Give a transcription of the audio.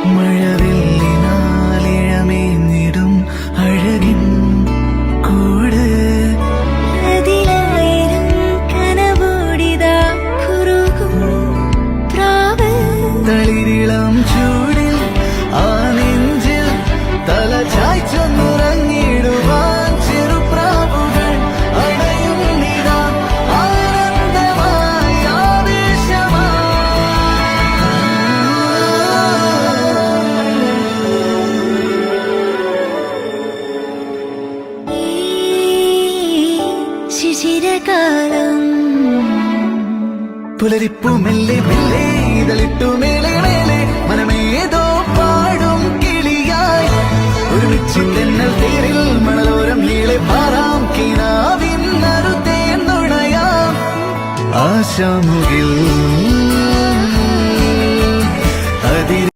മഴവില്ലിനാലിഴമേഞ്ഞിടും അഴകിൻ കൂട് അതിലായിരം കനവോടിതാ കുറുകും പ്രാവ് തളിരിളം ചൂടിൽ ആ നെഞ്ചിൽ തല ചായ്ച്ചൊന്നുറങ്ങിടുവാൻ ചെറുപ്രാവുകൾ അടയുന്നിതാ ആനന്ദമായി ഈ ശിശിരകാലം പുലരിപ്പു മെല്ലെ മെല്ലെ ഇതളിട്ടു മേലെ മേലെ മനമേതോ പാടും കിളിയായി ഒരുമിച്ച് തെന്നൽ തേരിൽ മണലോരം നീളെ പാറാം കിനാവിൻ നറുതേൻ നുണയാം ആശാമുകിൽ